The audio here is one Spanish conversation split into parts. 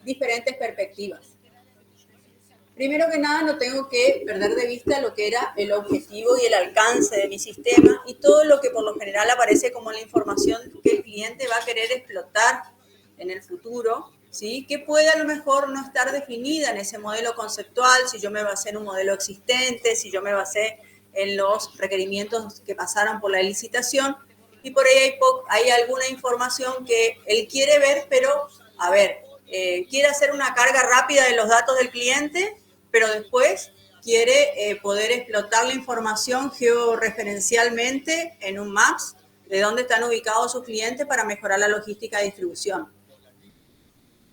diferentes perspectivas. Primero que nada, no tengo que perder de vista lo que era el objetivo y el alcance de mi sistema y todo lo que por lo general aparece como la información que el cliente va a querer explotar en el futuro, ¿sí? Que puede a lo mejor no estar definida en ese modelo conceptual, si yo me basé en un modelo existente, si yo me basé en los requerimientos que pasaron por la licitación, y por ahí hay alguna información que él quiere ver, pero, a ver, quiere hacer una carga rápida de los datos del cliente, pero después quiere poder explotar la información georreferencialmente en un Maps de dónde están ubicados sus clientes para mejorar la logística de distribución.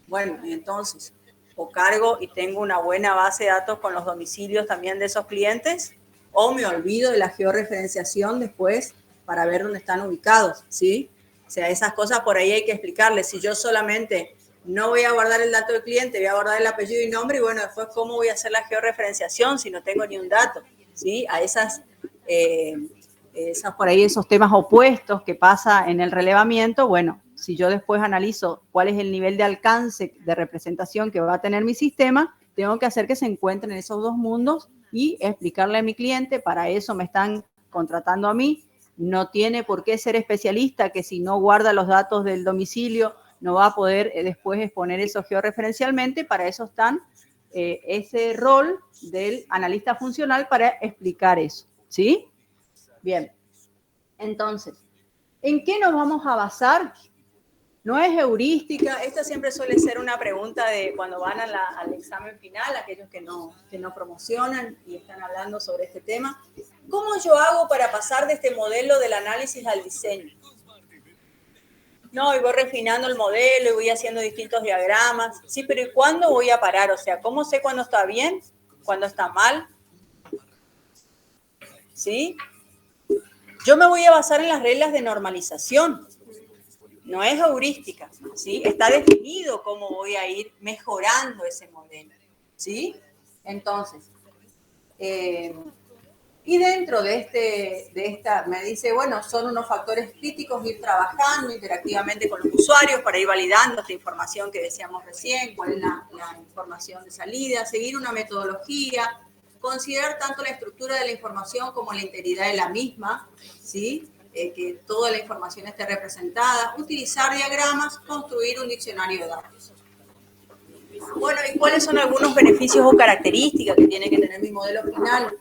Bueno, entonces, o cargo y tengo una buena base de datos con los domicilios también de esos clientes, o me olvido de la georreferenciación después para ver dónde están ubicados, ¿sí? O sea, esas cosas por ahí hay que explicarles. Si yo solamente no voy a guardar el dato del cliente, voy a guardar el apellido y nombre, y bueno, después, ¿cómo voy a hacer la georreferenciación si no tengo ni un dato? ¿Sí? A esas por ahí, esos temas opuestos que pasa en el relevamiento, bueno, si yo después analizo cuál es el nivel de alcance de representación que va a tener mi sistema, tengo que hacer que se encuentren esos dos mundos y explicarle a mi cliente, para eso me están contratando a mí, no tiene por qué ser especialista, que si no guarda los datos del domicilio no va a poder después exponer eso georreferencialmente, para eso están ese rol del analista funcional para explicar eso, ¿sí? Bien, entonces, ¿en qué nos vamos a basar? No es heurística, esta siempre suele ser una pregunta de cuando van al examen final, aquellos que no promocionan y están hablando sobre este tema. ¿Cómo yo hago para pasar de este modelo del análisis al diseño? No, y voy refinando el modelo y voy haciendo distintos diagramas. Sí, pero ¿y cuándo voy a parar? O sea, ¿cómo sé cuándo está bien, cuándo está mal? ¿Sí? Yo me voy a basar en las reglas de normalización. No es heurística, ¿sí? Está definido cómo voy a ir mejorando ese modelo, ¿sí? Entonces, y dentro de esta, me dice, bueno, son unos factores críticos ir trabajando interactivamente con los usuarios para ir validando esta información que decíamos recién, cuál es la información de salida, seguir una metodología, considerar tanto la estructura de la información como la integridad de la misma, ¿sí? Que toda la información esté representada, utilizar diagramas, construir un diccionario de datos. Bueno, ¿y cuáles son algunos beneficios o características que tiene que tener mi modelo final?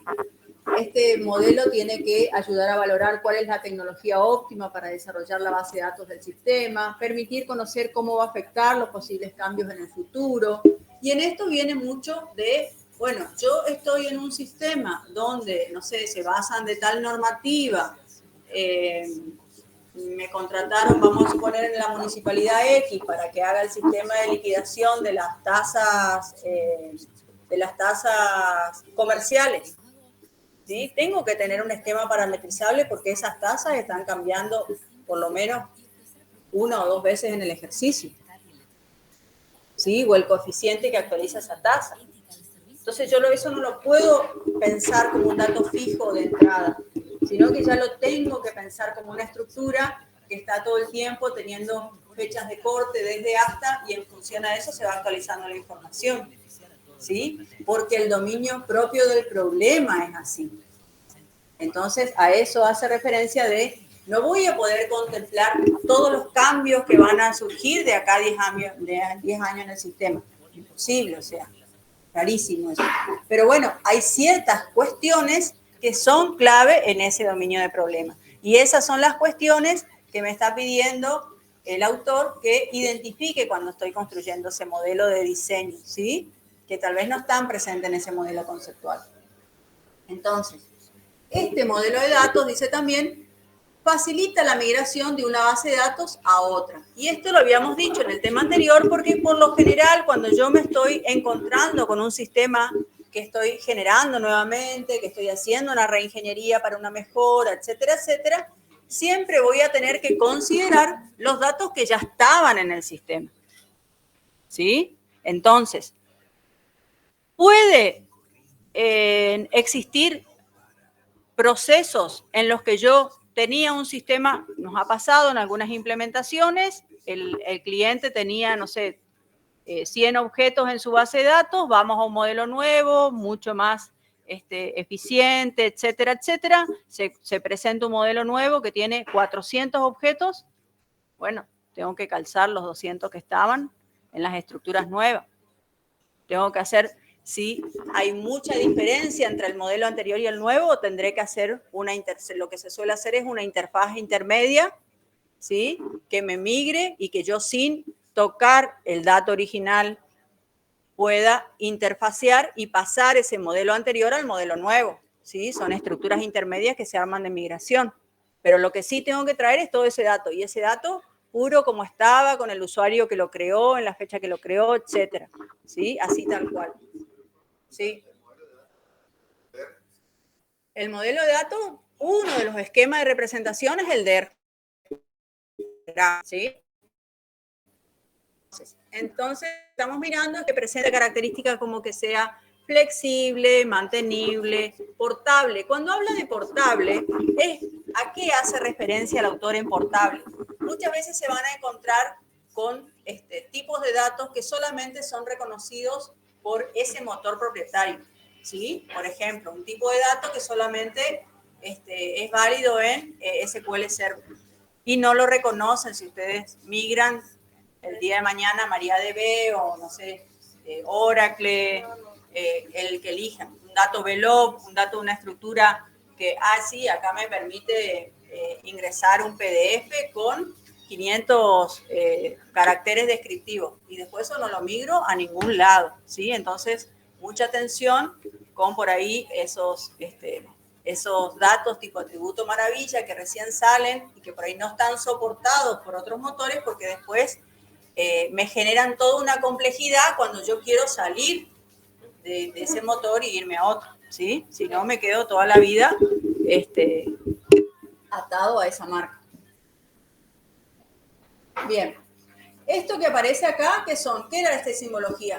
Este modelo tiene que ayudar a valorar cuál es la tecnología óptima para desarrollar la base de datos del sistema, permitir conocer cómo va a afectar los posibles cambios en el futuro. Y en esto viene mucho de, bueno, yo estoy en un sistema donde, no sé, se basan de tal normativa, me contrataron, vamos a suponer, en la municipalidad X para que haga el sistema de liquidación de las tasas comerciales. ¿Sí? Tengo que tener un esquema parametrizable porque esas tasas están cambiando por lo menos 1 o 2 veces en el ejercicio, ¿sí? O el coeficiente que actualiza esa tasa. Entonces yo eso no lo puedo pensar como un dato fijo de entrada, sino que ya lo tengo que pensar como una estructura que está todo el tiempo teniendo fechas de corte desde hasta, y en función a eso se va actualizando la información, ¿sí? Porque el dominio propio del problema es así. Entonces, a eso hace referencia de no voy a poder contemplar todos los cambios que van a surgir de acá a 10 años en el sistema. Imposible, o sea, rarísimo eso. Pero bueno, hay ciertas cuestiones que son clave en ese dominio de problema. Y esas son las cuestiones que me está pidiendo el autor que identifique cuando estoy construyendo ese modelo de diseño, ¿sí? Que tal vez no están presentes en ese modelo conceptual. Entonces, este modelo de datos, dice también, facilita la migración de una base de datos a otra. Y esto lo habíamos dicho en el tema anterior, porque por lo general, cuando yo me estoy encontrando con un sistema que estoy generando nuevamente, que estoy haciendo una reingeniería para una mejora, etcétera, etcétera, siempre voy a tener que considerar los datos que ya estaban en el sistema. ¿Sí? Entonces, puede existir procesos en los que yo tenía un sistema, nos ha pasado en algunas implementaciones, el cliente tenía, no sé, 100 objetos en su base de datos, vamos a un modelo nuevo, mucho más eficiente, etcétera, etcétera. Se presenta un modelo nuevo que tiene 400 objetos. Bueno, tengo que calzar los 200 que estaban en las estructuras nuevas. Tengo que hacer, si hay mucha diferencia entre el modelo anterior y el nuevo, tendré que hacer lo que se suele hacer es una interfaz intermedia, ¿sí? Que me migre y que yo sin tocar el dato original pueda interfacear y pasar ese modelo anterior al modelo nuevo, ¿sí? Son estructuras intermedias que se arman de migración. Pero lo que sí tengo que traer es todo ese dato, y ese dato puro como estaba, con el usuario que lo creó, en la fecha que lo creó, etcétera, ¿sí? Así tal cual, ¿sí? El modelo de datos, uno de los esquemas de representación es el DER, ¿sí? Entonces, estamos mirando que presente características como que sea flexible, mantenible, portable. Cuando habla de portable, ¿a qué hace referencia el autor en portable? Muchas veces se van a encontrar con tipos de datos que solamente son reconocidos por ese motor propietario, ¿sí? Por ejemplo, un tipo de dato que solamente es válido en SQL Server y no lo reconocen si ustedes migran el día de mañana MariaDB o no sé, Oracle, el que elijan, un dato VLOG, un dato de una estructura que, sí, acá me permite ingresar un PDF con 500 caracteres descriptivos y después eso no lo migro a ningún lado, ¿sí? Entonces, mucha atención con por ahí esos datos tipo atributo maravilla que recién salen y que por ahí no están soportados por otros motores porque después me generan toda una complejidad cuando yo quiero salir de ese motor y irme a otro, ¿sí? Si no, me quedo toda la vida atado a esa marca. Bien. Esto que aparece acá, ¿qué son? ¿Qué era esta simbología?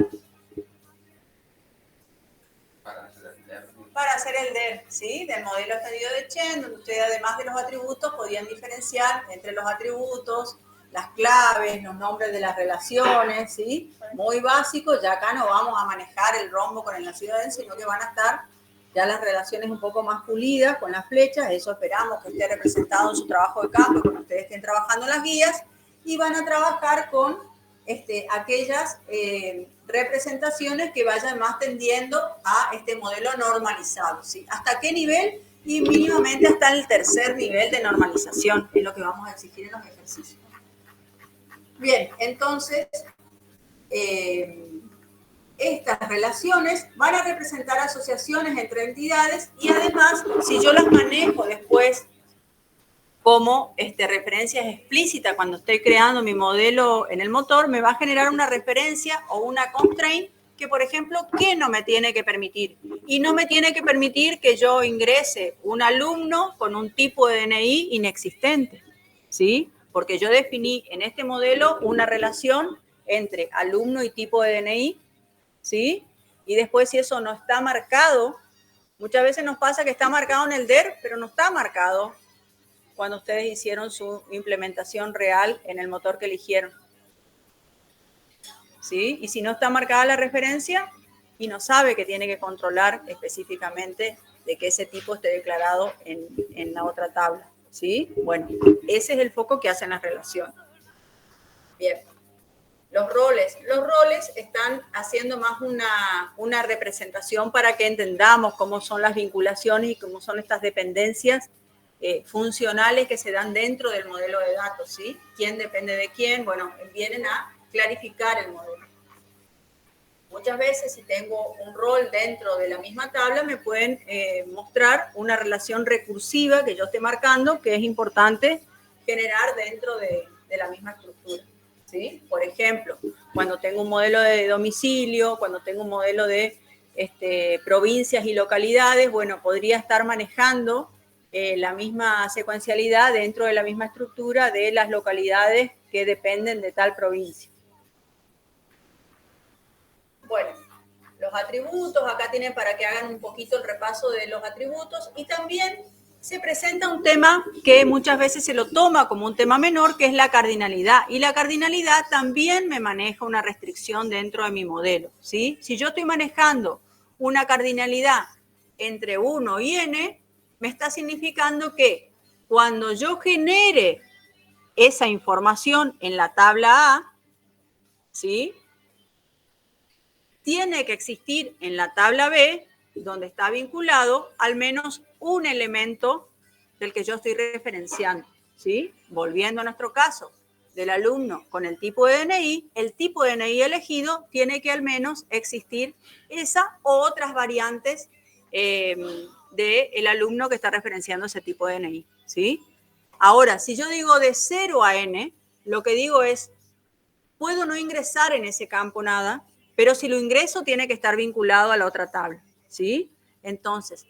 Para hacer el DER, ¿sí? Del modelo extendido de Chen, donde ustedes además de los atributos podían diferenciar entre los atributos, las claves, los nombres de las relaciones, ¿sí? Muy básico, ya acá no vamos a manejar el rombo con el nacido denso, sino que van a estar ya las relaciones un poco más pulidas con las flechas, eso esperamos que esté representado en su trabajo de campo, cuando ustedes estén trabajando en las guías, y van a trabajar con aquellas representaciones que vayan más tendiendo a este modelo normalizado, ¿sí? ¿Hasta qué nivel? Y mínimamente hasta el tercer nivel de normalización, es lo que vamos a exigir en los ejercicios. Bien, entonces, estas relaciones van a representar asociaciones entre entidades y además, si yo las manejo después como referencias explícitas cuando estoy creando mi modelo en el motor, me va a generar una referencia o una constraint que, por ejemplo, ¿qué no me tiene que permitir? Y no me tiene que permitir que yo ingrese un alumno con un tipo de DNI inexistente, ¿sí? Porque yo definí en este modelo una relación entre alumno y tipo de DNI, ¿sí? Y después si eso no está marcado, muchas veces nos pasa que está marcado en el DER, pero no está marcado cuando ustedes hicieron su implementación real en el motor que eligieron, ¿sí? Y si no está marcada la referencia y no sabe que tiene que controlar específicamente de que ese tipo esté declarado en la otra tabla, ¿sí? Bueno, ese es el foco que hacen las relaciones. Bien. Los roles están haciendo más una representación para que entendamos cómo son las vinculaciones y cómo son estas dependencias funcionales que se dan dentro del modelo de datos, ¿sí? ¿Quién depende de quién? Bueno, vienen a clarificar el modelo. Muchas veces, si tengo un rol dentro de la misma tabla, me pueden mostrar una relación recursiva que yo esté marcando, que es importante generar dentro de la misma estructura, ¿sí? Por ejemplo, cuando tengo un modelo de domicilio, cuando tengo un modelo de provincias y localidades, bueno, podría estar manejando la misma secuencialidad dentro de la misma estructura de las localidades que dependen de tal provincia. Bueno, los atributos, acá tienen para que hagan un poquito el repaso de los atributos y también se presenta un tema que muchas veces se lo toma como un tema menor, que es la cardinalidad. Y la cardinalidad también me maneja una restricción dentro de mi modelo, ¿sí? Si yo estoy manejando una cardinalidad entre 1 y n, me está significando que cuando yo genere esa información en la tabla A, ¿sí?, tiene que existir en la tabla B, donde está vinculado, al menos un elemento del que yo estoy referenciando, ¿sí? Volviendo a nuestro caso del alumno con el tipo de DNI, el tipo de DNI elegido tiene que al menos existir esa o otras variantes del alumno que está referenciando ese tipo de DNI, ¿sí? Ahora, si yo digo de 0 a n, lo que digo es, puedo no ingresar en ese campo nada, pero si lo ingreso tiene que estar vinculado a la otra tabla, ¿sí? Entonces,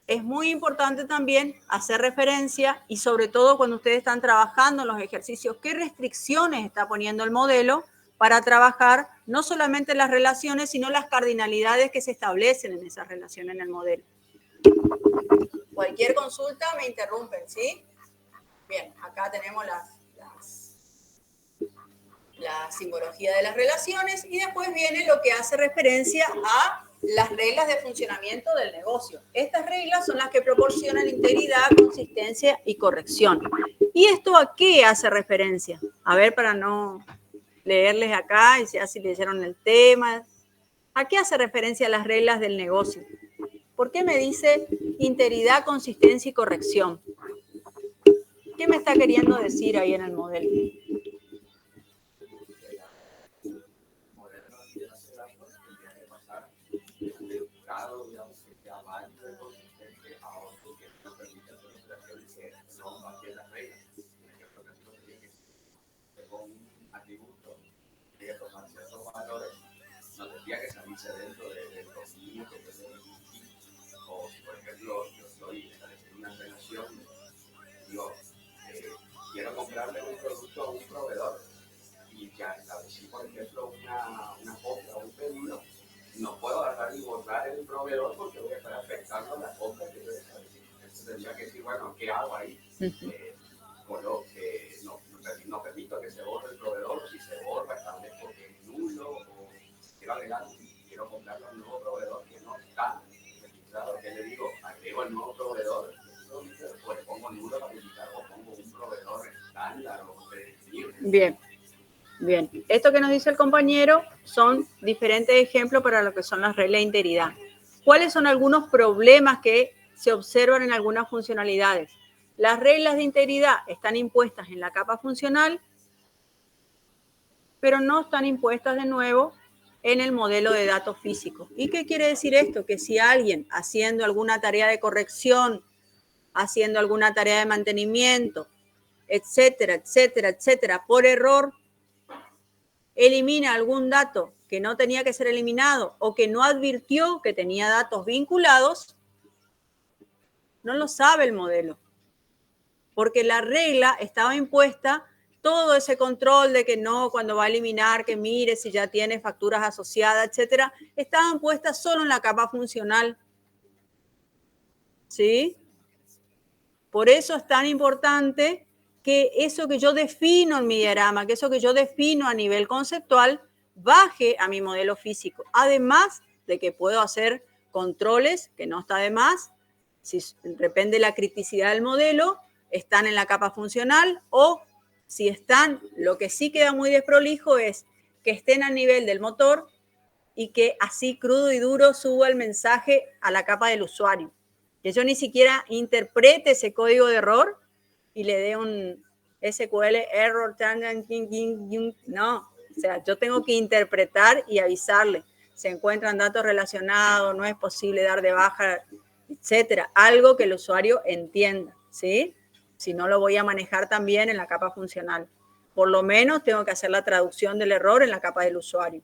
es muy importante también hacer referencia y sobre todo cuando ustedes están trabajando en los ejercicios, qué restricciones está poniendo el modelo para trabajar no solamente las relaciones, sino las cardinalidades que se establecen en esas relaciones en el modelo. Cualquier consulta me interrumpen, ¿sí? Bien, acá tenemos la simbología de las relaciones y después viene lo que hace referencia a las reglas de funcionamiento del negocio. Estas reglas son las que proporcionan integridad, consistencia y corrección. ¿Y esto a qué hace referencia? A ver, para no leerles acá y ya si leyeron el tema. ¿A qué hace referencia las reglas del negocio? ¿Por qué me dice integridad, consistencia y corrección? ¿Qué me está queriendo decir ahí en el modelo? No tendría que salirse dentro del dominio que yo tengo. O si, por ejemplo, yo estoy estableciendo una relación, digo, quiero comprarle un producto a un proveedor y ya establecí, por ejemplo, una compra o un pedido, no puedo agarrar y borrar el proveedor porque voy a estar afectando la compra que yo establecí. Entonces tendría que decir, bueno, ¿qué hago ahí? No permito que se borre el proveedor, o si se borra, establezco que es nulo, o quiero agregar, quiero comprarle a un nuevo proveedor que no está registrado, que le digo, agrego el nuevo proveedor, o le pongo nulo para publicar, o pongo un proveedor estándar o predefinido. Bien. Bien, esto que nos dice el compañero son diferentes ejemplos para lo que son las reglas de integridad. ¿Cuáles son algunos problemas que se observan en algunas funcionalidades? Las reglas de integridad están impuestas en la capa funcional, pero no están impuestas de nuevo en el modelo de datos físicos. ¿Y qué quiere decir esto? Que si alguien haciendo alguna tarea de corrección, haciendo alguna tarea de mantenimiento, etcétera, etcétera, etcétera, por error, elimina algún dato que no tenía que ser eliminado o que no advirtió que tenía datos vinculados, no lo sabe el modelo, porque la regla estaba impuesta, todo ese control de que no, cuando va a eliminar, que mire si ya tiene facturas asociadas, etcétera, estaban puestas solo en la capa funcional. ¿Sí? Por eso es tan importante que eso que yo defino en mi diagrama, que eso que yo defino a nivel conceptual, baje a mi modelo físico. Además de que puedo hacer controles, que no está de más, si depende de la criticidad del modelo, están en la capa funcional o si están, lo que sí queda muy desprolijo es que estén a nivel del motor y que así crudo y duro suba el mensaje a la capa del usuario. Que yo ni siquiera interprete ese código de error y le dé un SQL error, no, o sea, yo tengo que interpretar y avisarle, se encuentran datos relacionados, no es posible dar de baja, etcétera, algo que el usuario entienda, ¿sí? Si no lo voy a manejar también en la capa funcional. Por lo menos tengo que hacer la traducción del error en la capa del usuario,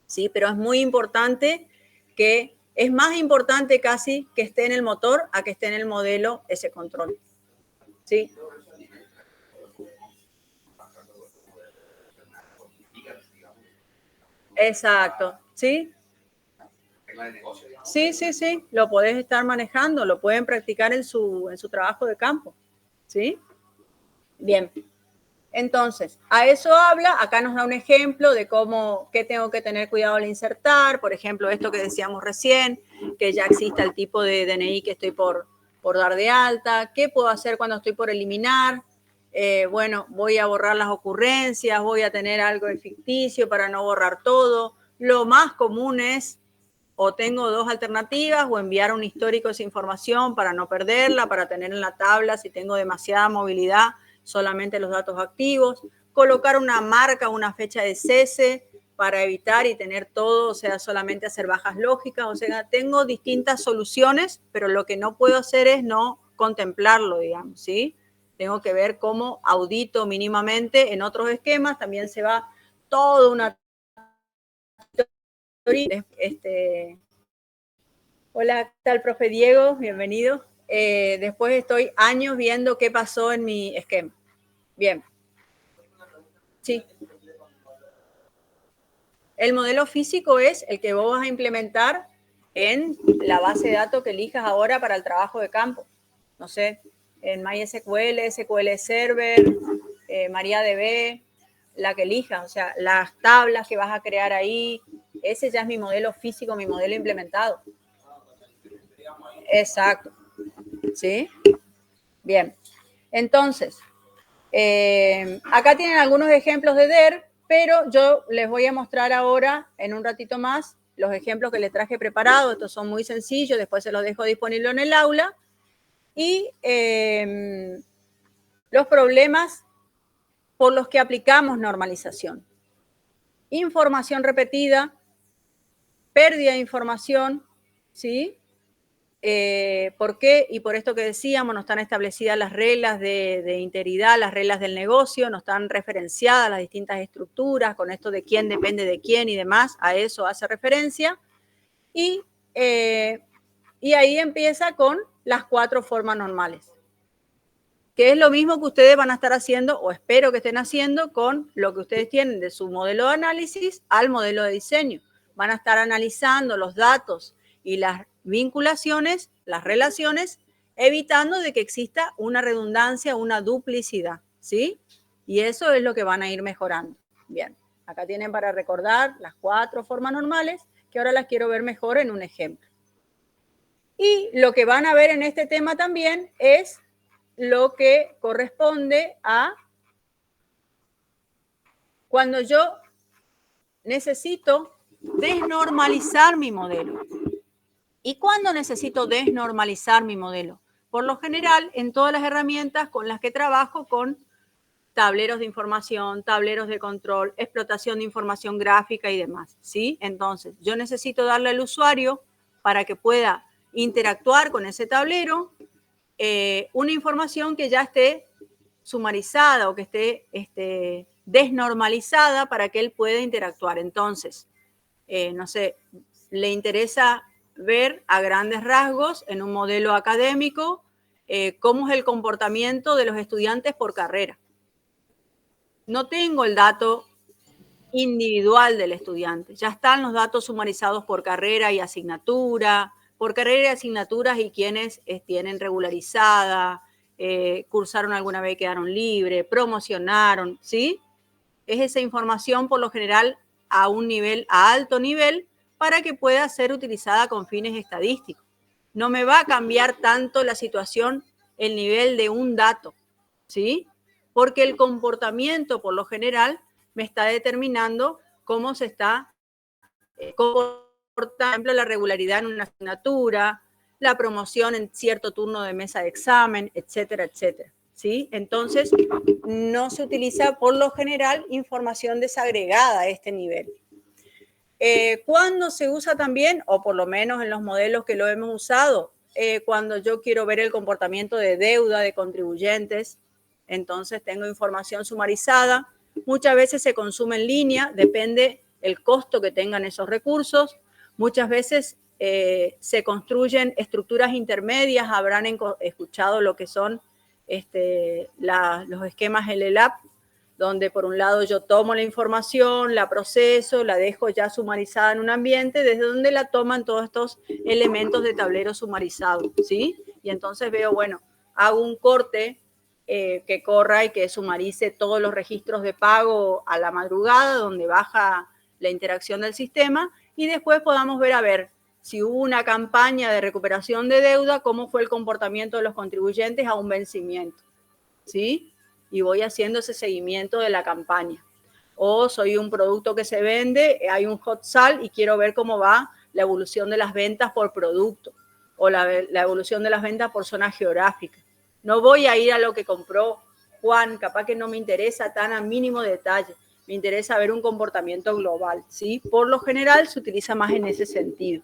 ¿sí? Pero es muy importante que es más importante casi que esté en el motor a que esté en el modelo ese control. ¿Sí? Exacto. ¿Sí? tema de negocio. Sí, sí, sí, lo podés estar manejando, lo pueden practicar en su trabajo de campo, ¿sí? Bien. Entonces, a eso habla, acá nos da un ejemplo de qué tengo que tener cuidado al insertar, por ejemplo, esto que decíamos recién, que ya exista el tipo de DNI que estoy por dar de alta, qué puedo hacer cuando estoy por eliminar, bueno, voy a borrar las ocurrencias, voy a tener algo de ficticio para no borrar todo. Lo más común es o tengo dos alternativas o enviar un histórico de esa información para no perderla, para tener en la tabla si tengo demasiada movilidad, solamente los datos activos, colocar una marca, una fecha de cese para evitar y tener todo, o sea, solamente hacer bajas lógicas, o sea, tengo distintas soluciones, pero lo que no puedo hacer es no contemplarlo, digamos, ¿sí? Tengo que ver cómo audito mínimamente en otros esquemas, también se va toda una hola, ¿qué tal, profe Diego? Bienvenido. Después estoy años viendo qué pasó en mi esquema. Bien. Sí. El modelo físico es el que vos vas a implementar en la base de datos que elijas ahora para el trabajo de campo. No sé, en MySQL, SQL Server, MariaDB, la que elijas. O sea, las tablas que vas a crear ahí, ese ya es mi modelo físico, mi modelo implementado. Exacto. ¿Sí? Bien. Entonces, acá tienen algunos ejemplos de DER, pero yo les voy a mostrar ahora, en un ratito más, los ejemplos que les traje preparados. Estos son muy sencillos, después se los dejo disponible en el aula. Y los problemas por los que aplicamos normalización. Información repetida, pérdida de información, ¿sí? ¿Por qué? Y por esto que decíamos, no están establecidas las reglas de integridad, las reglas del negocio, no están referenciadas las distintas estructuras, con esto de quién depende de quién y demás, a eso hace referencia. Y ahí empieza con las 4 formas normales, que es lo mismo que ustedes van a estar haciendo, o espero que estén haciendo, con lo que ustedes tienen de su modelo de análisis al modelo de diseño. Van a estar analizando los datos y las vinculaciones, las relaciones, evitando de que exista una redundancia, una duplicidad, ¿sí? Y eso es lo que van a ir mejorando. Bien, acá tienen para recordar las 4 formas normales, que ahora las quiero ver mejor en un ejemplo. Y lo que van a ver en este tema también es lo que corresponde a cuando yo necesito desnormalizar mi modelo. ¿Y cuándo necesito desnormalizar mi modelo? Por lo general, en todas las herramientas con las que trabajo, con tableros de información, tableros de control, explotación de información gráfica y demás, ¿sí? Entonces, yo necesito darle al usuario, para que pueda interactuar con ese tablero, una información que ya esté sumarizada o que esté desnormalizada para que él pueda interactuar. Entonces, no sé, le interesa ver a grandes rasgos en un modelo académico cómo es el comportamiento de los estudiantes por carrera. No tengo el dato individual del estudiante, ya están los datos sumarizados por carrera y asignatura, por carrera y asignaturas y quienes tienen regularizada, cursaron alguna vez, quedaron libres, promocionaron, ¿sí? Es esa información por lo general a alto nivel, para que pueda ser utilizada con fines estadísticos. No me va a cambiar tanto la situación, el nivel de un dato, ¿sí? Porque el comportamiento por lo general me está determinando cómo se está comportando, por ejemplo, la regularidad en una asignatura, la promoción en cierto turno de mesa de examen, etcétera, etcétera. ¿Sí? Entonces, no se utiliza por lo general información desagregada a este nivel. ¿Cuándo se usa también? O por lo menos en los modelos que lo hemos usado, cuando yo quiero ver el comportamiento de deuda de contribuyentes, entonces tengo información sumarizada. Muchas veces se consume en línea, depende el costo que tengan esos recursos. Muchas veces se construyen estructuras intermedias, habrán escuchado lo que son los esquemas LLAP, donde por un lado yo tomo la información, la proceso, la dejo ya sumarizada en un ambiente, desde donde la toman todos estos elementos de tablero sumarizado, ¿sí? Y entonces veo, bueno, hago un corte que corra y que sumarice todos los registros de pago a la madrugada, donde baja la interacción del sistema, y después podamos ver, a ver, si hubo una campaña de recuperación de deuda, cómo fue el comportamiento de los contribuyentes a un vencimiento, ¿sí? Y voy haciendo ese seguimiento de la campaña. O soy un producto que se vende, hay un hot sale y quiero ver cómo va la evolución de las ventas por producto o la evolución de las ventas por zona geográfica. No voy a ir a lo que compró Juan, capaz que no me interesa tan a mínimo detalle. Me interesa ver un comportamiento global, ¿sí? Por lo general se utiliza más en ese sentido.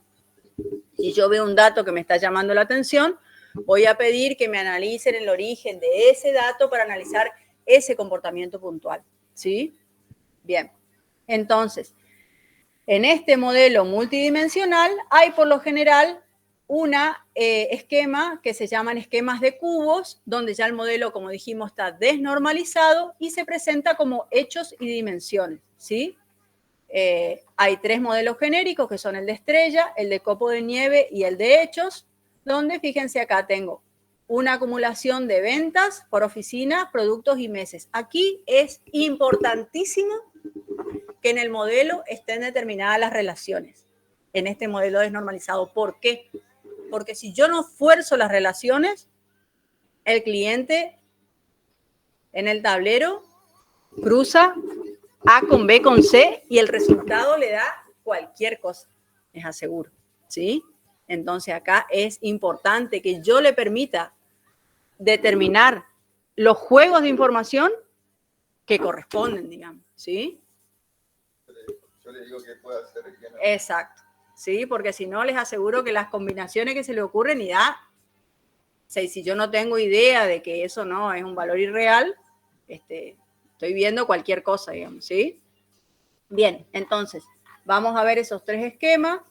Si yo veo un dato que me está llamando la atención, voy a pedir que me analicen el origen de ese dato para analizar ese comportamiento puntual, ¿sí? Bien, entonces, en este modelo multidimensional hay por lo general un esquema que se llaman esquemas de cubos, donde ya el modelo, como dijimos, está desnormalizado y se presenta como hechos y dimensiones, ¿sí? Hay 3 modelos genéricos que son el de estrella, el de copo de nieve y el de hechos, donde fíjense acá tengo una acumulación de ventas por oficina, productos y meses. Aquí es importantísimo que en el modelo estén determinadas las relaciones, en este modelo desnormalizado. ¿Por qué? Porque si yo no fuerzo las relaciones, el cliente en el tablero cruza A con B con C y el resultado le da cualquier cosa, les aseguro, ¿sí? Entonces acá es importante que yo le permita determinar los juegos de información que corresponden, digamos, ¿sí? Yo le digo que puede hacer el que no. Exacto, ¿sí? Porque si no, les aseguro que las combinaciones que se le ocurren y da, o sea, si yo no tengo idea de que eso no es un valor irreal, estoy viendo cualquier cosa, digamos, ¿sí? Bien, entonces, vamos a ver esos 3 esquemas,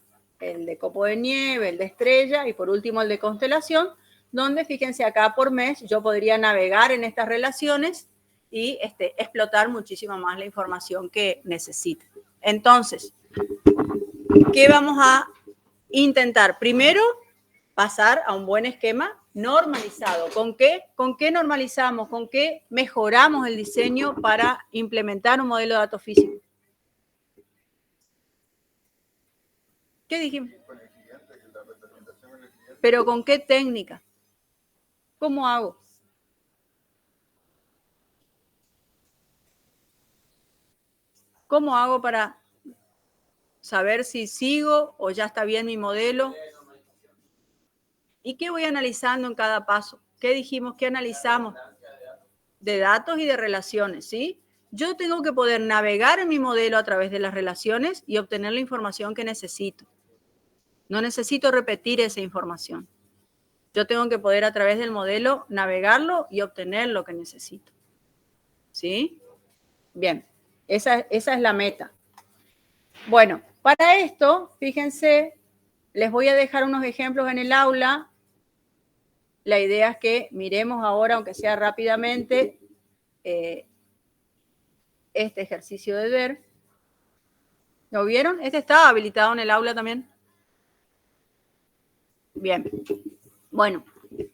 el de copo de nieve, el de estrella y por último el de constelación, donde fíjense acá por mes yo podría navegar en estas relaciones y explotar muchísimo más la información que necesite. Entonces, ¿qué vamos a intentar? Primero, pasar a un buen esquema normalizado. ¿Con qué? ¿Con qué normalizamos? ¿Con qué mejoramos el diseño para implementar un modelo de datos físico? ¿Qué dijimos? Con el cliente, que la representación con el cliente. ¿Pero con qué técnica? ¿Cómo hago? ¿Cómo hago para saber si sigo o ya está bien mi modelo? ¿Y qué voy analizando en cada paso? ¿Qué dijimos? ¿Qué analizamos? De datos y de relaciones, ¿sí? Yo tengo que poder navegar en mi modelo a través de las relaciones y obtener la información que necesito. No necesito repetir esa información. Yo tengo que poder a través del modelo navegarlo y obtener lo que necesito. ¿Sí? Bien, esa es la meta. Bueno, para esto, fíjense, les voy a dejar unos ejemplos en el aula. La idea es que miremos ahora, aunque sea rápidamente, este ejercicio de ver. ¿Lo vieron? Este está habilitado en el aula también. Bien. Bueno,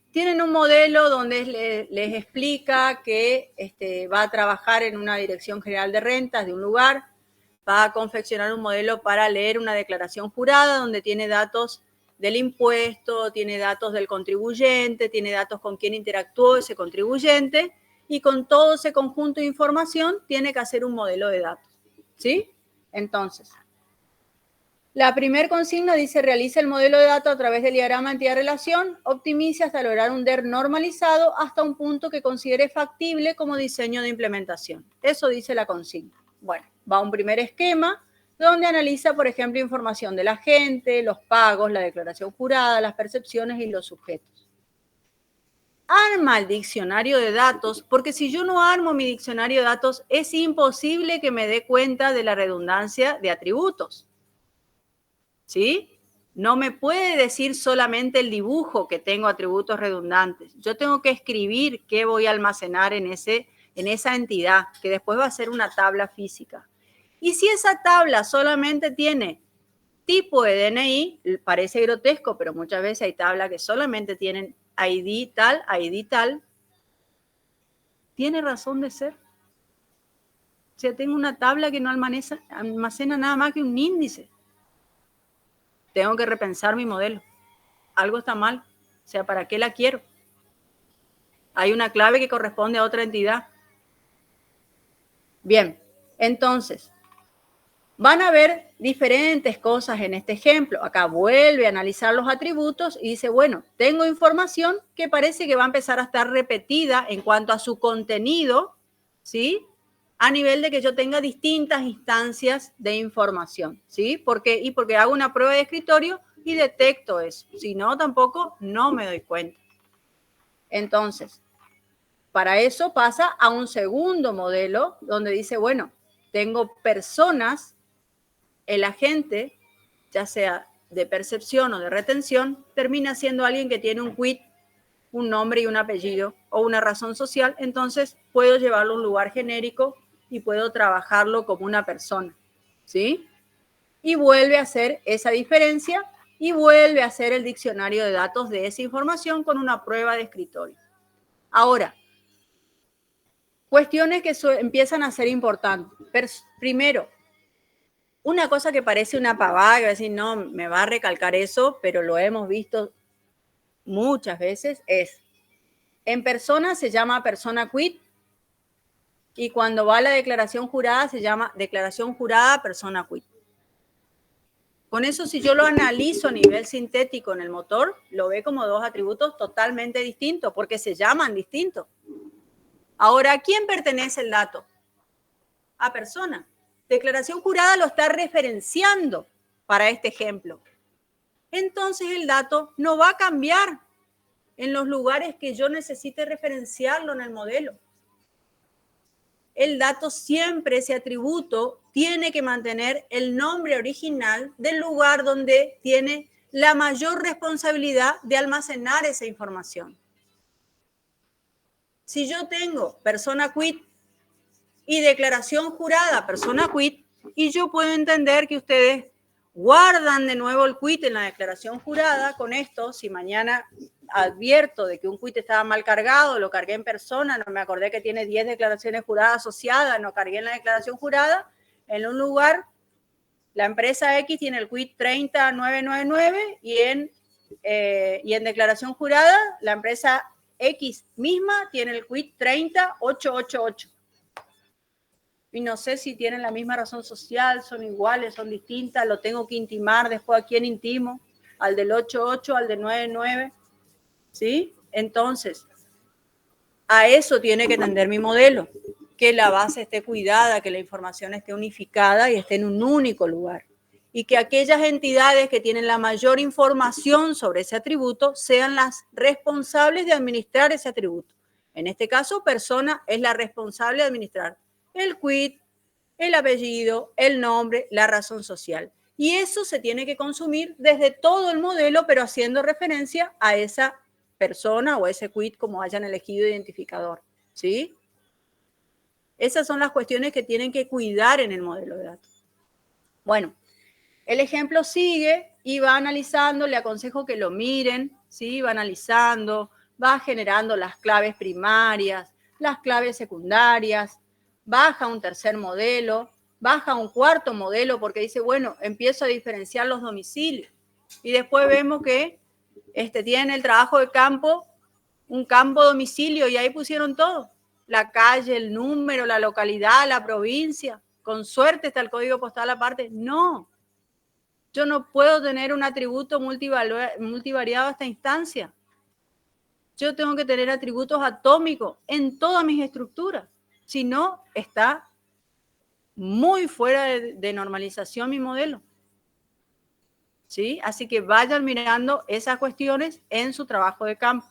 tienen un modelo donde les explica que va a trabajar en una dirección general de rentas de un lugar, va a confeccionar un modelo para leer una declaración jurada donde tiene datos del impuesto, tiene datos del contribuyente, tiene datos con quién interactuó ese contribuyente y con todo ese conjunto de información tiene que hacer un modelo de datos, ¿sí? Entonces, la primer consigna dice, realiza el modelo de datos a través del diagrama entidad-relación, optimice hasta lograr un DER normalizado hasta un punto que considere factible como diseño de implementación. Eso dice la consigna. Bueno, va a un primer esquema donde analiza, por ejemplo, información de la gente, los pagos, la declaración jurada, las percepciones y los sujetos. Arma el diccionario de datos, porque si yo no armo mi diccionario de datos, es imposible que me dé cuenta de la redundancia de atributos. ¿Sí? No me puede decir solamente el dibujo que tengo atributos redundantes. Yo tengo que escribir qué voy a almacenar en ese en esa entidad, que después va a ser una tabla física. Y si esa tabla solamente tiene tipo de DNI, parece grotesco, pero muchas veces hay tablas que solamente tienen ID tal, tiene razón de ser. O sea, tengo una tabla que no almacena nada más que un índice. Tengo que repensar mi modelo. Algo está mal. O sea, ¿para qué la quiero? Hay una clave que corresponde a otra entidad. Bien, entonces, van a ver diferentes cosas en este ejemplo. Acá vuelve a analizar los atributos y dice, bueno, tengo información que parece que va a empezar a estar repetida en cuanto a su contenido, ¿sí? A nivel de que yo tenga distintas instancias de información, ¿sí? Porque hago una prueba de escritorio y detecto eso. Si no, tampoco no me doy cuenta. Entonces, para eso pasa a un segundo modelo donde dice, bueno, tengo personas, el agente, ya sea de percepción o de retención, termina siendo alguien que tiene un quit, un nombre y un apellido o una razón social, entonces puedo llevarlo a un lugar genérico y puedo trabajarlo como una persona, ¿sí? Y vuelve a hacer esa diferencia y vuelve a hacer el diccionario de datos de esa información con una prueba de escritorio. Ahora, cuestiones que empiezan a ser importantes. Primero, una cosa que parece una pavada, que va a decir, no, me va a recalcar eso, pero lo hemos visto muchas veces, es, en persona se llama persona quit y cuando va a la declaración jurada se llama declaración jurada persona quit. Con eso, si yo lo analizo a nivel sintético en el motor, lo ve como dos atributos totalmente distintos, porque se llaman distintos. Ahora, ¿a quién pertenece el dato? A persona. Declaración jurada lo está referenciando para este ejemplo. Entonces el dato no va a cambiar en los lugares que yo necesite referenciarlo en el modelo. El dato siempre, ese atributo, tiene que mantener el nombre original del lugar donde tiene la mayor responsabilidad de almacenar esa información. Si yo tengo persona quit y declaración jurada persona quit, y yo puedo entender que ustedes guardan de nuevo el quit en la declaración jurada. Con esto, si mañana advierto de que un quit estaba mal cargado, lo cargué en persona, no me acordé que tiene 10 declaraciones juradas asociadas, no cargué en la declaración jurada, en un lugar, la empresa X tiene el quit 30999 y en declaración jurada, la empresa X misma tiene el quit 30888. Y no sé si tienen la misma razón social, son iguales, son distintas, lo tengo que intimar después a quién intimo, al del 88, al del 99, ¿sí? Entonces, a eso tiene que tender mi modelo, que la base esté cuidada, que la información esté unificada y esté en un único lugar. Y que aquellas entidades que tienen la mayor información sobre ese atributo sean las responsables de administrar ese atributo. En este caso, persona es la responsable de administrar el quit, el apellido, el nombre, la razón social. Y eso se tiene que consumir desde todo el modelo, pero haciendo referencia a esa persona o ese quit como hayan elegido identificador, ¿sí? Esas son las cuestiones que tienen que cuidar en el modelo de datos. Bueno, el ejemplo sigue y va analizando, le aconsejo que lo miren, ¿sí? Va analizando, va generando las claves primarias, las claves secundarias, baja un tercer modelo, baja un cuarto modelo porque dice, bueno, empiezo a diferenciar los domicilios. Y después vemos que tienen el trabajo de campo, un campo domicilio, y ahí pusieron todo. La calle, el número, la localidad, la provincia. Con suerte está el código postal aparte. No, yo no puedo tener un atributo multivariado a esta instancia. Yo tengo que tener atributos atómicos en todas mis estructuras. Si no, está muy fuera de normalización mi modelo. ¿Sí? Así que vayan mirando esas cuestiones en su trabajo de campo.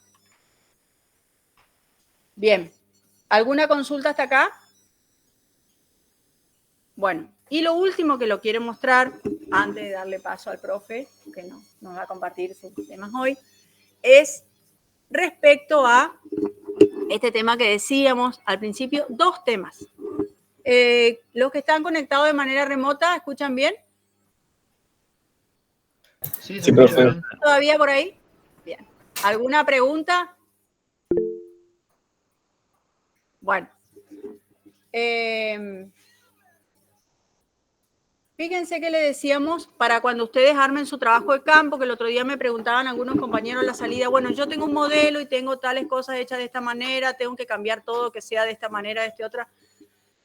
Bien, ¿alguna consulta hasta acá? Bueno, y lo último que lo quiero mostrar, antes de darle paso al profe, que nos va a compartir sus temas hoy, es respecto a este tema que decíamos al principio, 2 temas. Los que están conectados de manera remota, ¿escuchan bien? Sí, Sí, profe. ¿Todavía por ahí? Bien. ¿Alguna pregunta? Bueno. Fíjense que le decíamos para cuando ustedes armen su trabajo de campo, que el otro día me preguntaban algunos compañeros en la salida, bueno, yo tengo un modelo y tengo tales cosas hechas de esta manera, tengo que cambiar todo, que sea de esta manera, de esta otra.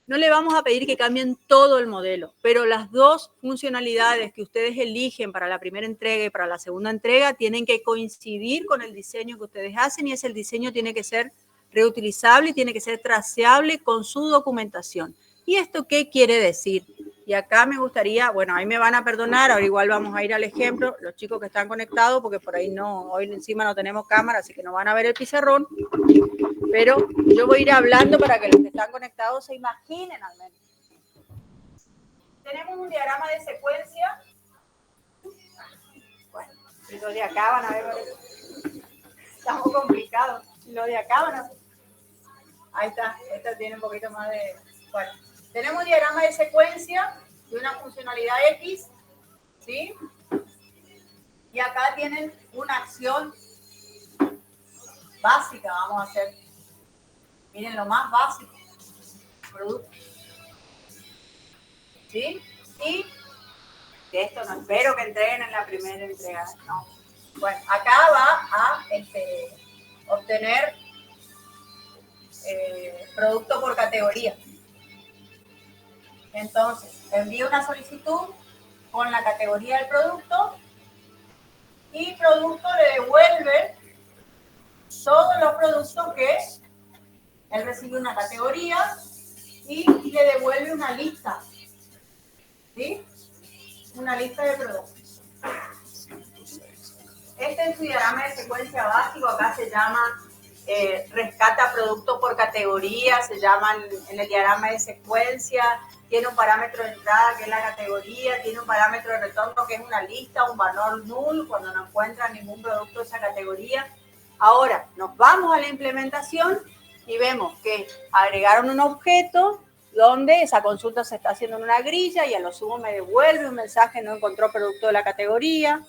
No le vamos a pedir que cambien todo el modelo, pero las 2 funcionalidades que ustedes eligen para la primera entrega y para la segunda entrega tienen que coincidir con el diseño que ustedes hacen, y ese diseño tiene que ser reutilizable y tiene que ser traceable con su documentación. ¿Y esto qué quiere decir? Y acá me gustaría, bueno, ahí me van a perdonar, ahora igual vamos a ir al ejemplo, los chicos que están conectados, porque por ahí no, hoy encima no tenemos cámara, así que no van a ver el pizarrón, pero yo voy a ir hablando para que los que están conectados se imaginen al menos. Tenemos un diagrama de secuencia. Bueno, y los de acá van a ver, está muy complicado. Los de acá van a ver. Ahí está, esta tiene un poquito más de... Bueno, tenemos un diagrama de secuencia de una funcionalidad X, ¿sí? Y acá tienen una acción básica, vamos a hacer. Miren lo más básico, producto. ¿Sí? Y de esto no espero que entreguen en la primera entrega, no. Bueno, acá va a obtener producto por categoría. Entonces, envío una solicitud con la categoría del producto y producto le devuelve todos los productos que él recibe una categoría y le devuelve una lista, ¿sí? Una lista de productos. Este es su diagrama de secuencia básico, acá se llama rescata producto por categoría, se llama en el diagrama de secuencia, tiene un parámetro de entrada que es la categoría, tiene un parámetro de retorno que es una lista, un valor null cuando no encuentra ningún producto de esa categoría. Ahora, nos vamos a la implementación y vemos que agregaron un objeto donde esa consulta se está haciendo en una grilla y a lo sumo me devuelve un mensaje, no encontró producto de la categoría.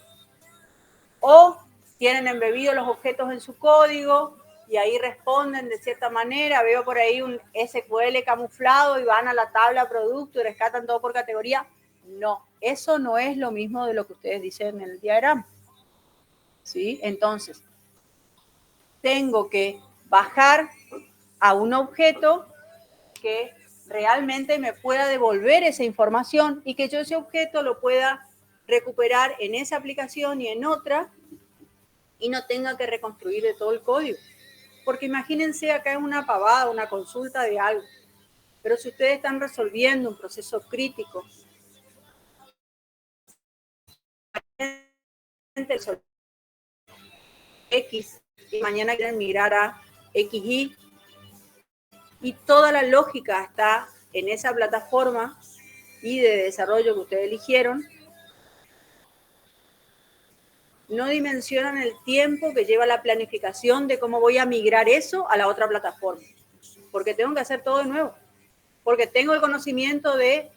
O tienen embebidos los objetos en su código y ahí responden de cierta manera. Veo por ahí un SQL camuflado y van a la tabla producto y rescatan todo por categoría. No, eso no es lo mismo de lo que ustedes dicen en el diagrama. ¿Sí? Entonces, tengo que bajar a un objeto que realmente me pueda devolver esa información y que yo ese objeto lo pueda recuperar en esa aplicación y en otra y no tenga que reconstruir de todo el código. Porque imagínense acá es una pavada, una consulta de algo. Pero si ustedes están resolviendo un proceso crítico, X y mañana quieren migrar a XY y toda la lógica está en esa plataforma y de desarrollo que ustedes eligieron, no dimensionan el tiempo que lleva la planificación de cómo voy a migrar eso a la otra plataforma. Porque tengo que hacer todo de nuevo. Porque tengo el conocimiento de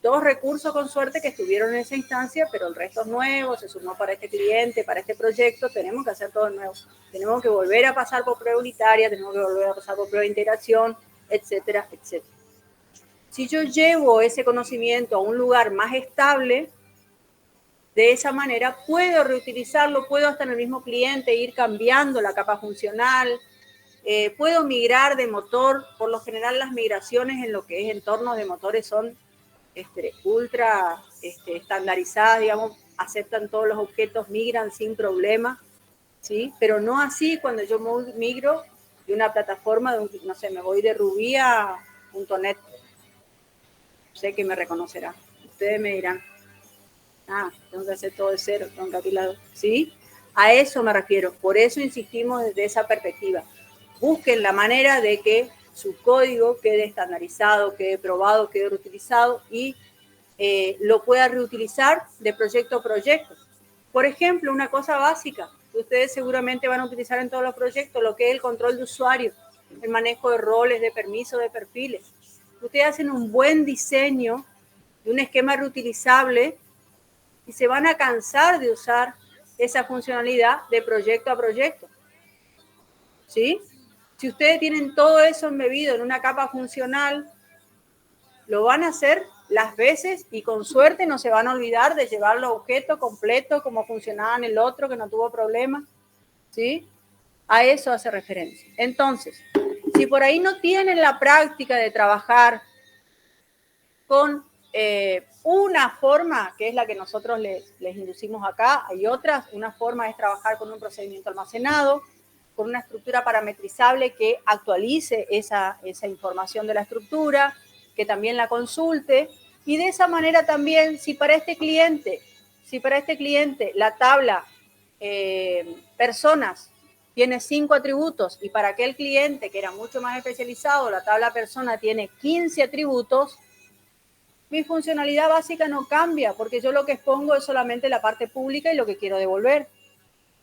2 recursos con suerte que estuvieron en esa instancia, pero el resto es nuevo, se sumó para este cliente, para este proyecto, tenemos que hacer todo de nuevo. Tenemos que volver a pasar por prueba unitaria, tenemos que volver a pasar por prueba de integración, etcétera, etcétera. Si yo llevo ese conocimiento a un lugar más estable, de esa manera puedo reutilizarlo, puedo hasta en el mismo cliente ir cambiando la capa funcional, puedo migrar de motor. Por lo general las migraciones en lo que es entornos de motores son ultra estandarizadas, digamos, aceptan todos los objetos, migran sin problema, ¿sí? Pero no así cuando yo migro de una plataforma, no sé, me voy de Ruby a .NET. Sé que me reconocerán. Ustedes me dirán, tengo que hacer todo de cero, tengo que apilar, ¿sí? A eso me refiero. Por eso insistimos desde esa perspectiva. Busquen la manera de que su código quede estandarizado, quede probado, quede reutilizado y lo pueda reutilizar de proyecto a proyecto. Por ejemplo, una cosa básica, que ustedes seguramente van a utilizar en todos los proyectos, lo que es el control de usuario, el manejo de roles, de permisos, de perfiles. Ustedes hacen un buen diseño de un esquema reutilizable y se van a cansar de usar esa funcionalidad de proyecto a proyecto. ¿Sí? Si ustedes tienen todo eso embebido en una capa funcional, lo van a hacer las veces y con suerte no se van a olvidar de llevar los objetos completos como funcionaban el otro que no tuvo problema. ¿Sí? A eso hace referencia. Entonces, si por ahí no tienen la práctica de trabajar con una forma, que es la que nosotros les inducimos acá, hay otras, una forma es trabajar con un procedimiento almacenado, con una estructura parametrizable que actualice esa información de la estructura, que también la consulte, y de esa manera también, si para este cliente la tabla personas tiene 5 atributos y para aquel cliente que era mucho más especializado, la tabla persona tiene 15 atributos, mi funcionalidad básica no cambia porque yo lo que expongo es solamente la parte pública y lo que quiero devolver.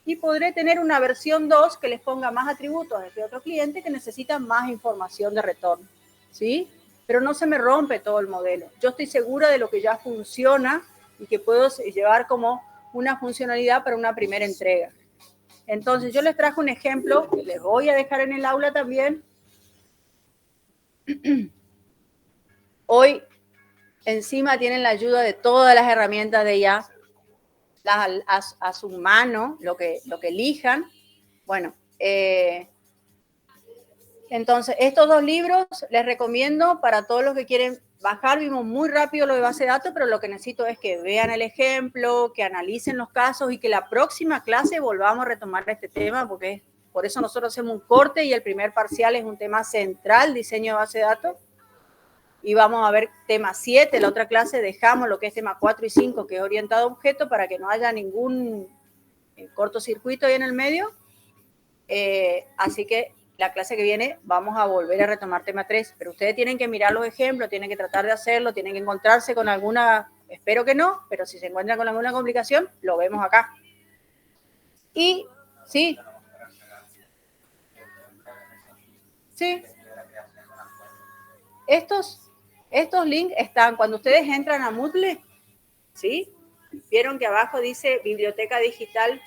Y podré tener una versión 2 que les ponga más atributos a este otro cliente que necesita más información de retorno. ¿Sí? Pero no se me rompe todo el modelo. Yo estoy segura de lo que ya funciona y que puedo llevar como una funcionalidad para una primera entrega. Entonces, yo les traje un ejemplo que les voy a dejar en el aula también. Hoy, encima tienen la ayuda de todas las herramientas de IA a su mano, lo que elijan. Bueno, entonces, estos 2 libros les recomiendo para todos los que quieren bajar. Vimos muy rápido lo de base de datos, pero lo que necesito es que vean el ejemplo, que analicen los casos y que la próxima clase volvamos a retomar este tema, porque por eso nosotros hacemos un corte y el primer parcial es un tema central, diseño de base de datos. Y vamos a ver tema 7, la otra clase dejamos lo que es tema 4 y 5, que es orientado a objeto, para que no haya ningún cortocircuito ahí en el medio. Así que la clase que viene vamos a volver a retomar tema 3, pero ustedes tienen que mirar los ejemplos, tienen que tratar de hacerlo, tienen que encontrarse con alguna, espero que no, pero si se encuentran con alguna complicación, lo vemos acá. Y, sí. Sí. Estos links están, cuando ustedes entran a Moodle, ¿sí? Vieron que abajo dice biblioteca digital.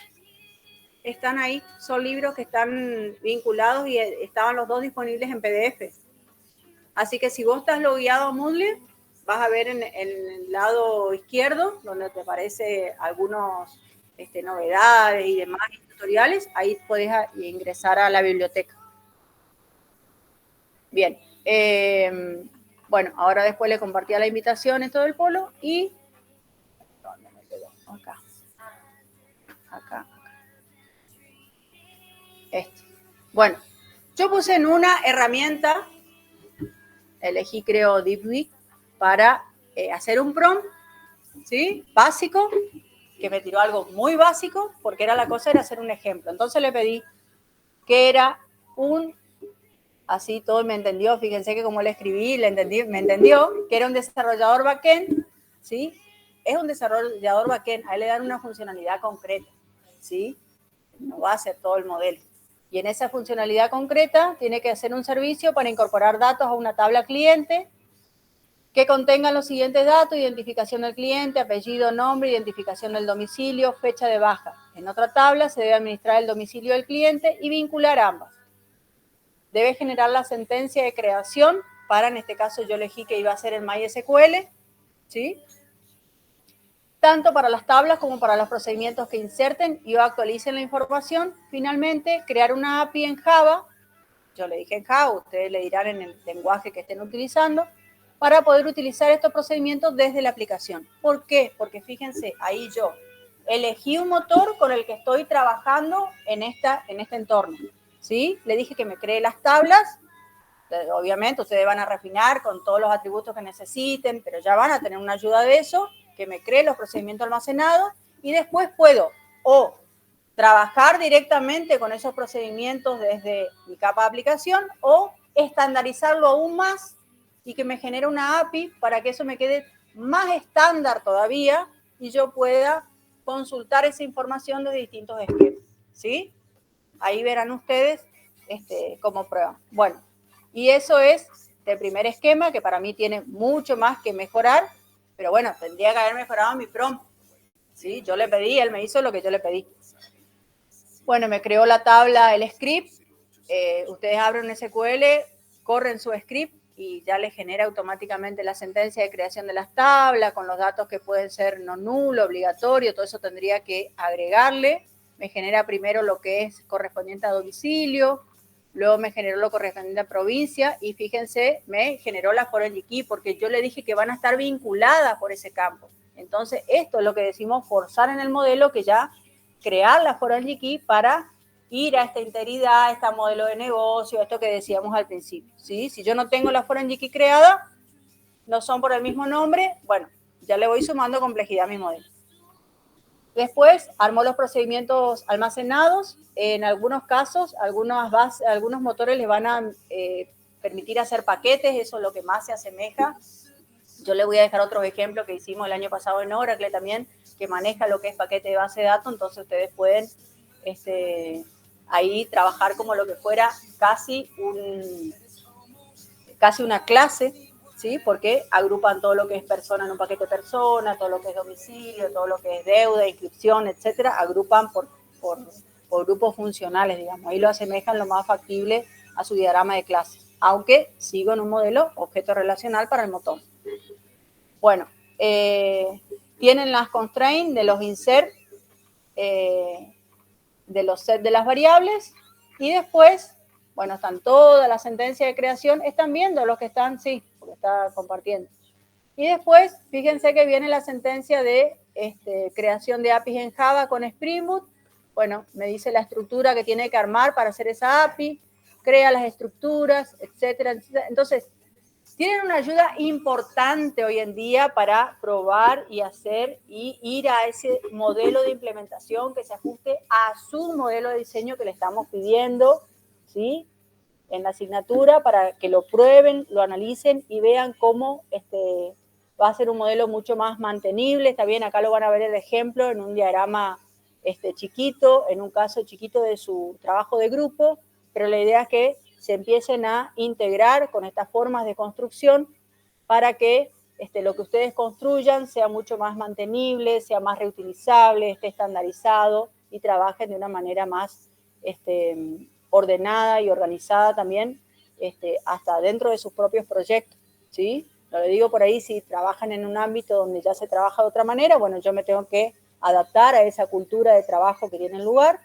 Están ahí, son libros que están vinculados y estaban los 2 disponibles en PDF. Así que si vos estás logueado a Moodle, vas a ver en el lado izquierdo, donde te aparece algunos novedades y demás tutoriales, ahí podés ingresar a la biblioteca. Bien, bueno, ahora después le compartí la invitación en todo el polo y... ¿Dónde me quedó? Acá. Esto. Bueno, yo puse en una herramienta, elegí creo DeepWeek, para hacer un prompt, ¿sí? Básico, que me tiró algo muy básico, porque era hacer un ejemplo. Entonces le pedí que era así todo me entendió, fíjense que como le escribí, me entendió, que era un desarrollador backend, ¿sí? Es un desarrollador backend, a él le dan una funcionalidad concreta, ¿sí? No va a hacer todo el modelo. Y en esa funcionalidad concreta tiene que hacer un servicio para incorporar datos a una tabla cliente que contengan los siguientes datos: identificación del cliente, apellido, nombre, identificación del domicilio, fecha de baja. En otra tabla se debe administrar el domicilio del cliente y vincular ambas. Debe generar la sentencia de creación para, en este caso yo elegí que iba a ser en MySQL, ¿sí? Tanto para las tablas como para los procedimientos que inserten y o actualicen la información. Finalmente, crear una API en Java, yo le dije en Java, ustedes le dirán en el lenguaje que estén utilizando, para poder utilizar estos procedimientos desde la aplicación. ¿Por qué? Porque fíjense, ahí yo elegí un motor con el que estoy trabajando en este entorno, ¿sí? Le dije que me cree las tablas. Obviamente ustedes van a refinar con todos los atributos que necesiten, pero ya van a tener una ayuda de eso, que me cree los procedimientos almacenados, y después puedo o trabajar directamente con esos procedimientos desde mi capa de aplicación o estandarizarlo aún más y que me genere una API para que eso me quede más estándar todavía y yo pueda consultar esa información de distintos esquemas. ¿sí? Ahí verán ustedes cómo prueban. Bueno, y eso es el primer esquema, que para mí tiene mucho más que mejorar, pero bueno, tendría que haber mejorado mi prompt, ¿sí? Yo le pedí, él me hizo lo que yo le pedí. Bueno, me creó la tabla, el script. Ustedes abren un SQL, corren su script y ya les genera automáticamente la sentencia de creación de las tablas con los datos que pueden ser no nulo, obligatorio, todo eso tendría que agregarle. Me genera primero lo que es correspondiente a domicilio, luego me generó lo correspondiente a provincia y fíjense, me generó la foreign key porque yo le dije que van a estar vinculadas por ese campo. Entonces, esto es lo que decimos forzar en el modelo, que ya crear la foreign key para ir a esta integridad, a este modelo de negocio, esto que decíamos al principio, ¿sí? Si yo no tengo la foreign key creada, no son por el mismo nombre, bueno, ya le voy sumando complejidad a mi modelo. Después armó los procedimientos almacenados. En algunos casos, algunos motores les van a permitir hacer paquetes, eso es lo que más se asemeja. Yo les voy a dejar otros ejemplos que hicimos el año pasado en Oracle también, que maneja lo que es paquete de base de datos, entonces ustedes pueden ahí trabajar como lo que fuera casi una clase, ¿sí? Porque agrupan todo lo que es persona en un paquete persona, todo lo que es domicilio, todo lo que es deuda, inscripción, etcétera, agrupan por grupos funcionales, digamos. Ahí lo asemejan lo más factible a su diagrama de clases, aunque sigo en un modelo objeto relacional para el motor. Bueno, tienen las constraints de los insert, de los set de las variables, y después, bueno, están todas las sentencias de creación, están viendo los que están, sí, porque está compartiendo. Y después, fíjense que viene la sentencia de creación de APIs en Java con Spring Boot. Bueno, me dice la estructura que tiene que armar para hacer esa API, crea las estructuras, etcétera, etcétera. Entonces, tienen una ayuda importante hoy en día para probar y hacer y ir a ese modelo de implementación que se ajuste a su modelo de diseño que le estamos pidiendo, ¿sí? En la asignatura, para que lo prueben, lo analicen y vean cómo va a ser un modelo mucho más mantenible. Está bien, acá lo van a ver el ejemplo en un diagrama chiquito, en un caso chiquito de su trabajo de grupo, pero la idea es que se empiecen a integrar con estas formas de construcción para que lo que ustedes construyan sea mucho más mantenible, sea más reutilizable, esté estandarizado y trabajen de una manera más ordenada y organizada también, hasta dentro de sus propios proyectos, ¿sí? Lo digo por ahí, si trabajan en un ámbito donde ya se trabaja de otra manera, bueno, yo me tengo que adaptar a esa cultura de trabajo que tiene lugar,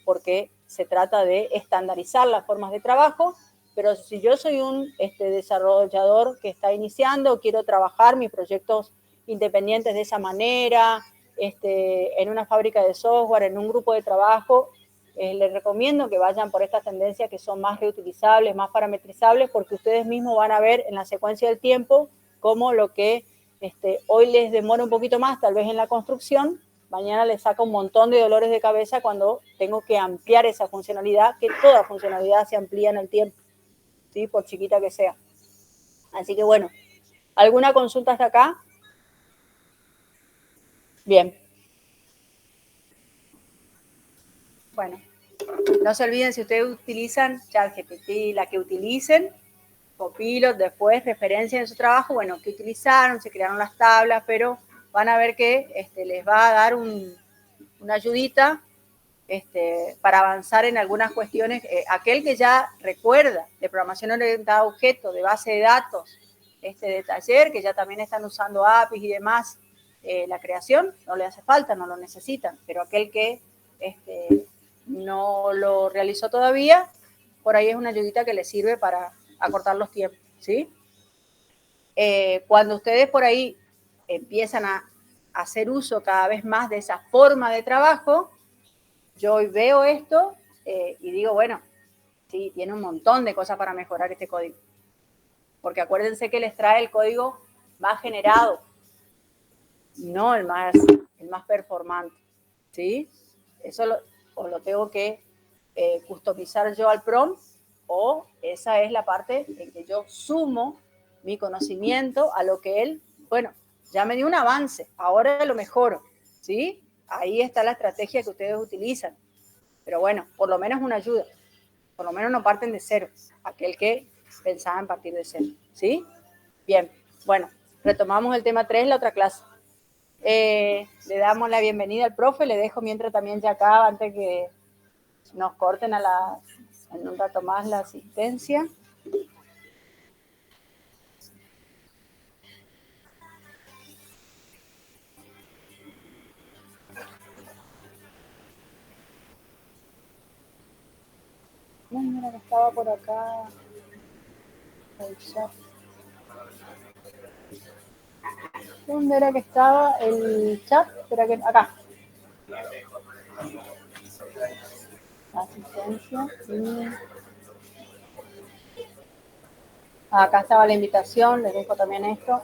porque se trata de estandarizar las formas de trabajo, pero si yo soy un desarrollador que está iniciando, quiero trabajar mis proyectos independientes de esa manera, en una fábrica de software, en un grupo de trabajo, les recomiendo que vayan por estas tendencias que son más reutilizables, más parametrizables, porque ustedes mismos van a ver en la secuencia del tiempo cómo lo que hoy les demora un poquito más, tal vez en la construcción, mañana les saca un montón de dolores de cabeza cuando tengo que ampliar esa funcionalidad, que toda funcionalidad se amplía en el tiempo, ¿sí? Por chiquita que sea. Así que bueno, ¿alguna consulta hasta acá? Bien. Bueno, no se olviden, si ustedes utilizan ChatGPT, la que utilicen, Copilot, después referencia en su trabajo, bueno, ¿qué utilizaron? Se crearon las tablas, pero van a ver que les va a dar una ayudita para avanzar en algunas cuestiones. Aquel que ya recuerda de programación orientada a objetos, de base de datos, de taller, que ya también están usando APIs y demás, la creación, no le hace falta, no lo necesitan, pero aquel que no lo realizó todavía, por ahí es una ayudita que les sirve para acortar los tiempos, ¿sí? Cuando ustedes por ahí empiezan a hacer uso cada vez más de esa forma de trabajo, yo hoy veo esto y digo, bueno, sí, tiene un montón de cosas para mejorar este código. Porque acuérdense que les trae el código más generado, no el más performante, ¿sí? Eso lo tengo que customizar yo al prompt, o esa es la parte en que yo sumo mi conocimiento a lo que él, bueno, ya me dio un avance, ahora lo mejoro, ¿sí? Ahí está la estrategia que ustedes utilizan. Pero bueno, por lo menos una ayuda. Por lo menos no parten de cero, aquel que pensaba en partir de cero. ¿Sí? Bien, bueno, retomamos el tema 3, la otra clase. Le damos la bienvenida al profe, le dejo mientras también ya acá, antes que nos corten en un rato más la asistencia. No, mira que estaba por acá el chat. ¿Dónde era que estaba el chat? Espera que acá. Asistencia. Acá estaba la invitación, les dejo también esto.